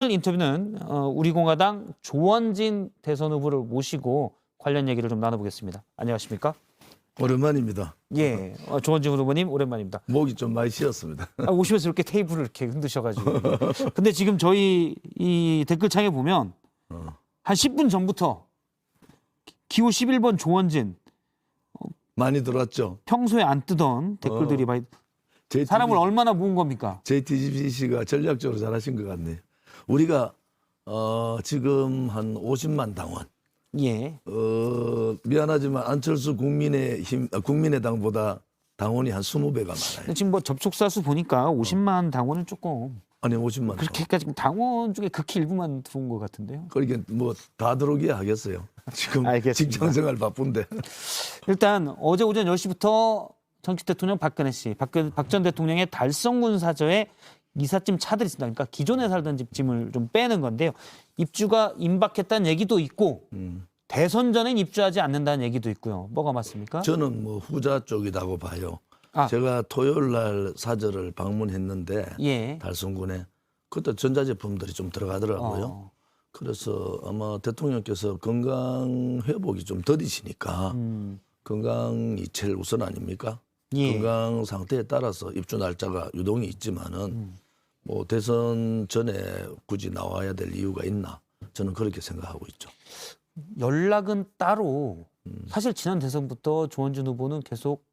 오늘 인터뷰는 우리공화당 조원진 대선 후보를 모시고 관련 얘기를 좀 나눠보겠습니다. 안녕하십니까? 오랜만입니다. 예, 조원진 후보님 오랜만입니다. 목이 좀 많이 쉬었습니다. 오시면서 이렇게 테이블을 이렇게 흔드셔가지고. 근데 지금 저희 이 댓글창에 보면 한 10분 전부터 기호 11번 조원진 많이 들어왔죠. 평소에 안 뜨던 댓글들이 많이 사람을 얼마나 모은 겁니까? JTBC가 전략적으로 잘하신 것 같네요. 우리가 지금 한 50만 당원. 예. 미안하지만 안철수 국민의당보다 당원이 한 20배가 많아요. 지금 뭐 접속사 수 보니까 50만 당원은 조금 아니 50만. 그렇게까지 당원 중에 극히 일부만 들어온 것 같은데요. 그러니까 뭐 다 들어오게 하겠어요. 지금 알겠습니다. 직장생활 바쁜데. 일단 어제 오전 10시부터 정치 대통령 박근혜 씨, 박 전 대통령의 달성군 사저에 이삿짐 차들이 있습니다. 그러니까 기존에 살던 집짐을 좀 빼는 건데요. 입주가 임박했다는 얘기도 있고 대선 전엔 입주하지 않는다는 얘기도 있고요. 뭐가 맞습니까? 저는 뭐 후자 쪽이라고 봐요. 아. 제가 토요일 날 사저를 방문했는데 예. 달성군에 그때 전자제품들이 좀 들어가더라고요. 그래서 아마 대통령께서 건강 회복이 좀 더디시니까 건강이 제일 우선 아닙니까? 예. 건강 상태에 따라서 입주 날짜가 유동이 있지만은 뭐 대선 전에 굳이 나와야 될 이유가 있나? 저는 그렇게 생각하고 있죠. 연락은 따로 사실 지난 대선부터 조원진 후보는 계속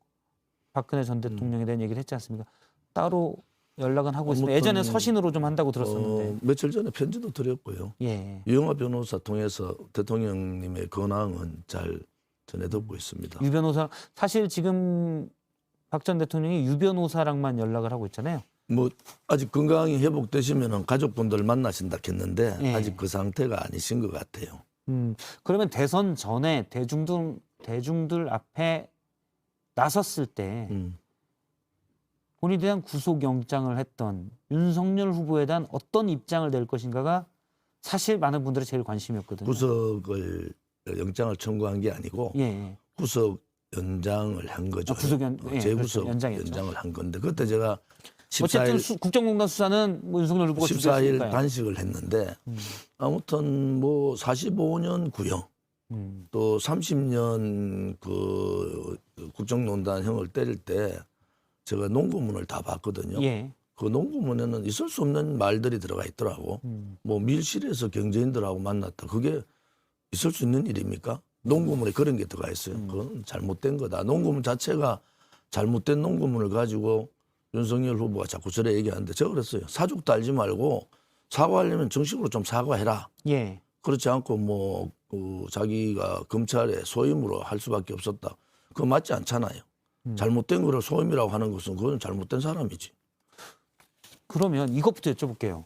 박근혜 전 대통령에 대한 얘기를 했지 않습니까? 따로 연락은 하고 있습니다. 예전에 서신으로 좀 한다고 들었었는데. 며칠 전에 편지도 드렸고요. 예. 유영하 변호사 통해서 대통령님의 근황은 잘 전해 듣고 있습니다. 유 변호사 사실 지금 박 전 대통령이 유 변호사랑만 연락을 하고 있잖아요. 뭐 아직 건강이 회복되시면은 가족분들 만나신다 했는데 예. 아직 그 상태가 아니신 것 같아요. 그러면 대선 전에 대중들 앞에 나섰을 때 본인에 대한 구속영장을 했던 윤석열 후보에 대한 어떤 입장을 낼 것인가가 사실 많은 분들의 제일 관심이었거든요. 구속을 영장을 청구한 게 아니고 예. 구속 연장을 한 거죠. 예, 재구속 그렇죠. 연장했죠. 연장을 한 건데 그때 제가 어쨌든 14일 국정농단 수사는 뭐 윤석열 후보가 14일 주재했으니까요. 단식을 했는데 아무튼 뭐 45년 구형 또 30년 그 국정농단형을 때릴 때 제가 농구문을 다 봤거든요. 예. 그 농구문에는 있을 수 없는 말들이 들어가 있더라고. 뭐 밀실에서 경제인들하고 만났다. 그게 있을 수 있는 일입니까? 농구문에 그런 게 들어가 있어요. 그건 잘못된 거다. 농구문 자체가 잘못된 농구문을 가지고 윤석열 후보가 자꾸 저래 얘기하는데 제가 그랬어요. 사죽도 알지 말고 사과하려면 정식으로 좀 사과해라. 예. 그렇지 않고 뭐 자기가 검찰에 소임으로 할 수밖에 없었다. 그거 맞지 않잖아요. 잘못된 거를 소임이라고 하는 것은 그건 잘못된 사람이지. 그러면 이것부터 여쭤볼게요.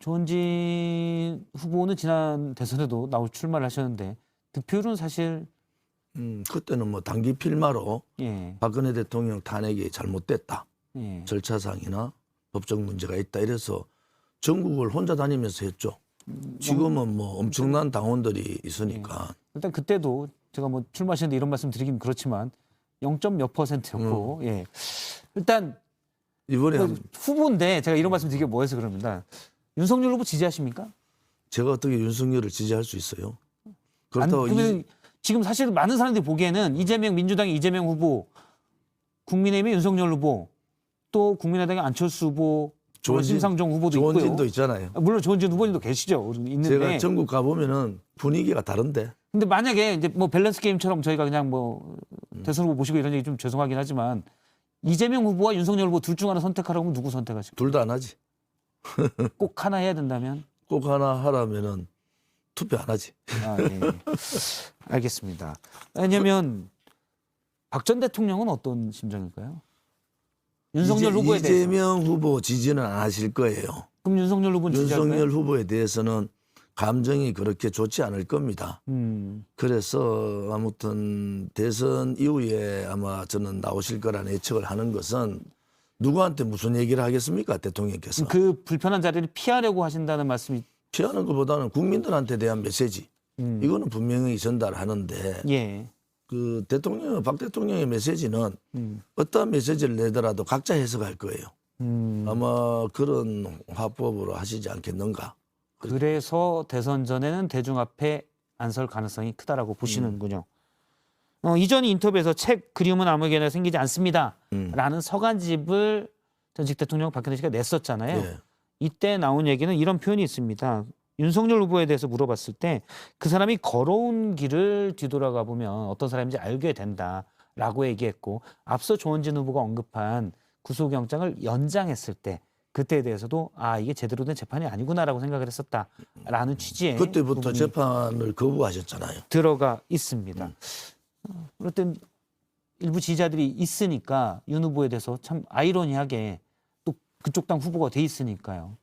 조원진 후보는 지난 대선에도 출마를 하셨는데 득표율은 사실 그때는 뭐 단기 필마로 예. 박근혜 대통령 탄핵이 잘못됐다. 예. 절차상이나 법적 문제가 있다. 이래서 전국을 혼자 다니면서 했죠. 지금은 뭐 엄청난 당원들이 있으니까. 일단 그때도 제가 뭐 출마하셨는데 이런 말씀 드리긴 그렇지만 0.몇 %였고 예. 일단 이번에 후보인데 제가 이런 말씀 드리기 뭐해서 그럽니다. 윤석열 후보 지지하십니까? 제가 어떻게 윤석열을 지지할 수 있어요? 그렇다고 그러면 지금 사실 많은 사람들이 보기에는 이재명 민주당의 이재명 후보, 국민의힘의 윤석열 후보, 또 국민의당의 안철수 후보, 심상정 후보도 조원진도 있고요. 있잖아요. 물론 조원진 후보님도 계시죠. 있는데. 제가 전국 가보면은 분위기가 다른데. 근데 만약에 이제 뭐 밸런스 게임처럼 저희가 그냥 뭐 대선 후보 모시고 이런 얘기 좀 죄송하긴 하지만 이재명 후보와 윤석열 후보 둘 중 하나 선택하라고 하면 누구 선택하실까요? 둘 다 안 하지. 꼭 하나 해야 된다면? 꼭 하나 하라면은 투표 안 하지. 아, 예. 알겠습니다. 왜냐하면 박 전 대통령은 어떤 심정일까요? 윤석열 후보에 대해서. 이재명 후보 지지는 안 하실 거예요. 그럼 윤석열 후보는 지지할까요? 윤석열 후보에 대해서는 감정이 그렇게 좋지 않을 겁니다. 그래서 아무튼 대선 이후에 아마 저는 나오실 거라는 예측을 하는 것은 누구한테 무슨 얘기를 하겠습니까? 대통령께서. 그 불편한 자리를 피하려고 하신다는 말씀이. 피하는 것보다는 국민들한테 대한 메시지. 이거는 분명히 전달하는데 예. 그 박 대통령의 메시지는 어떠한 메시지를 내더라도 각자 해석할 거예요. 아마 그런 화법으로 하시지 않겠는가. 그래서 대선 전에는 대중 앞에 안 설 가능성이 크다라고 보시는군요. 이전 인터뷰에서 책 그리움은 아무에게나 생기지 않습니다라는 서간집을 전직 대통령 박근혜 씨가 냈었잖아요. 예. 이때 나온 얘기는 이런 표현이 있습니다. 윤석열 후보에 대해서 물어봤을 때 그 사람이 걸어온 길을 뒤돌아가 보면 어떤 사람인지 알게 된다라고 얘기했고, 앞서 조원진 후보가 언급한 구속영장을 연장했을 때 그때에 대해서도 이게 제대로 된 재판이 아니구나라고 생각을 했었다라는 취지의 그때부터 부분이 재판을 거부하셨잖아요. 들어가 있습니다. 그럴 땐 일부 지지자들이 있으니까 윤 후보에 대해서 참 아이러니하게 또 그쪽 당 후보가 돼 있으니까요.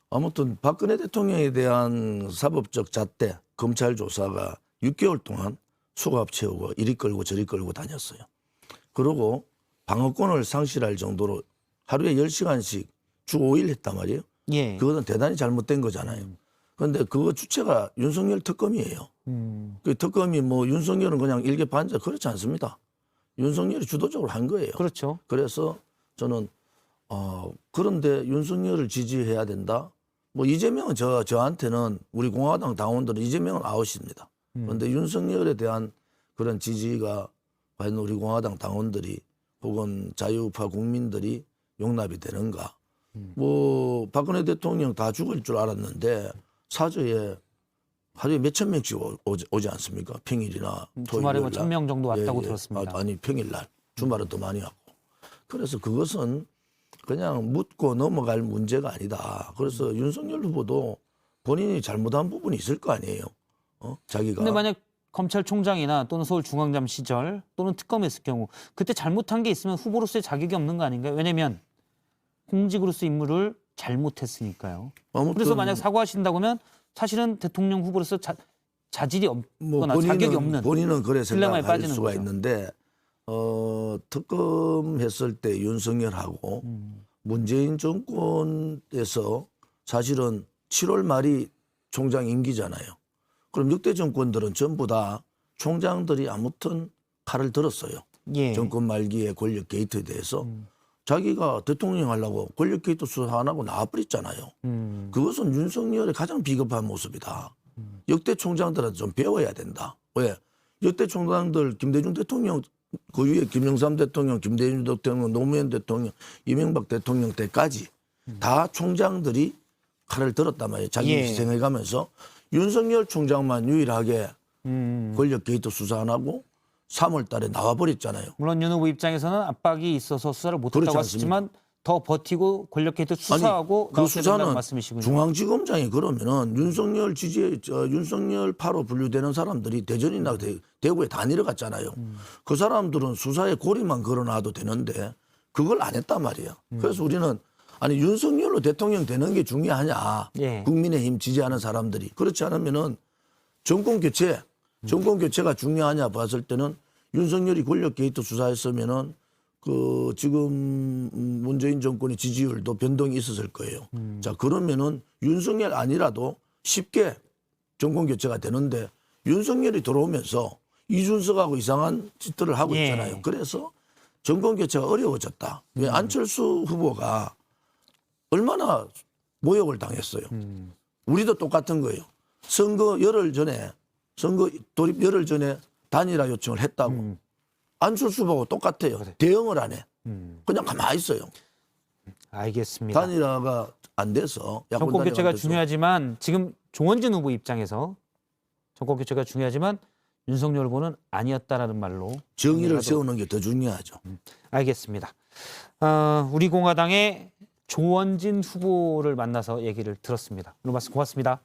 아무튼 박근혜 대통령에 대한 사법적 잣대, 검찰 조사가 6개월 동안 수갑 채우고 이리 끌고 저리 끌고 다녔어요. 그리고 방어권을 상실할 정도로 하루에 10시간씩 주 5일 했단 말이에요. 예. 그것은 대단히 잘못된 거잖아요. 그런데 그거 주체가 윤석열 특검이에요. 그 특검이 뭐 윤석열은 그냥 일개 반자 그렇지 않습니다. 윤석열이 주도적으로 한 거예요. 그렇죠. 그래서 저는 그런데 윤석열을 지지해야 된다. 뭐 이재명은 저한테는 우리 공화당 당원들은 이재명은 아웃입니다. 그런데 윤석열에 대한 그런 지지가 과연 우리 공화당 당원들이 혹은 자유파 국민들이 용납이 되는가? 뭐 박근혜 대통령 다 죽을 줄 알았는데 사저에 하루에 몇천 명씩 오지 않습니까? 평일이나 주말에 뭐 토요일 날. 1,000명 정도 왔다고 예. 들었습니다. 아니 평일날 주말은 더 많이 왔고. 그래서 그것은 그냥 묻고 넘어갈 문제가 아니다. 그래서 윤석열 후보도 본인이 잘못한 부분이 있을 거 아니에요. 자기가. 근데 만약 검찰총장이나 또는 서울중앙지검 시절 또는 특검했을 경우 그때 잘못한 게 있으면 후보로서의 자격이 없는 거 아닌가요? 왜냐면 공직으로서 임무를 잘못했으니까요. 아무튼 그래서 만약 사과하신다고 하면 사실은 대통령 후보로서 자질이 뭐 없거나 자격이 없는 본인은 그래 딜레마에 생각할 빠지는 수가 거죠. 있는데 특검했을 때 윤석열하고 문재인 정권에서 사실은 7월 말이 총장 임기잖아요. 그럼 6대 정권들은 전부 다 총장들이 아무튼 칼을 들었어요. 예. 정권 말기에 권력 게이트에 대해서 자기가 대통령 하려고 권력 게이트 수사 안 하고 나와버렸잖아요. 그것은 윤석열의 가장 비겁한 모습이다. 역대 총장들한테 좀 배워야 된다. 왜? 역대 총장들 김대중 대통령 그 위에 김영삼 대통령, 김대중 대통령, 노무현 대통령, 이명박 대통령 때까지 다 총장들이 칼을 들었단 말이에요. 자기 예. 희생해가면서 윤석열 총장만 유일하게 권력 게이트 수사 안 하고 3월 달에 나와버렸잖아요. 물론 윤 후보 입장에서는 압박이 있어서 수사를 못했다고 그렇지 하셨지만 더 버티고 권력 게이트 수사하고 그 나왔어야 된다는 수사는 말씀이시군요. 중앙지검장이 그러면은 윤석열 윤석열파로 분류되는 사람들이 대전이나 대구에 다 내려갔잖아요. 그 사람들은 수사에 고리만 걸어놔도 되는데 그걸 안 했단 말이에요. 그래서 우리는 아니 윤석열로 대통령 되는 게 중요하냐? 예. 국민의힘 지지하는 사람들이 그렇지 않으면은 정권 교체가 중요하냐 봤을 때는 윤석열이 권력 게이트 수사했으면은 그 지금 문재인 정권의 지지율도 변동이 있었을 거예요. 자 그러면은 윤석열 아니라도 쉽게 정권 교체가 되는데 윤석열이 들어오면서 이준석하고 이상한 짓들을 하고 예. 있잖아요. 그래서 정권 교체가 어려워졌다. 왜 안철수 후보가 얼마나 모욕을 당했어요. 우리도 똑같은 거예요. 선거 돌입 열흘 전에 단일화 요청을 했다고. 안철수 후보하고 똑같아요. 대응을 안 해. 그냥 가만히 있어요. 알겠습니다. 단일화가 안 돼서 야권 정권 단일화가 교체가 안 돼서 중요하지만 지금 조원진 후보 입장에서 정권 교체가 중요하지만 윤석열 후보는 아니었다라는 말로 정의를 세우는 게 더 중요하죠. 알겠습니다. 우리 공화당의 조원진 후보를 만나서 얘기를 들었습니다. 오늘 말씀 고맙습니다.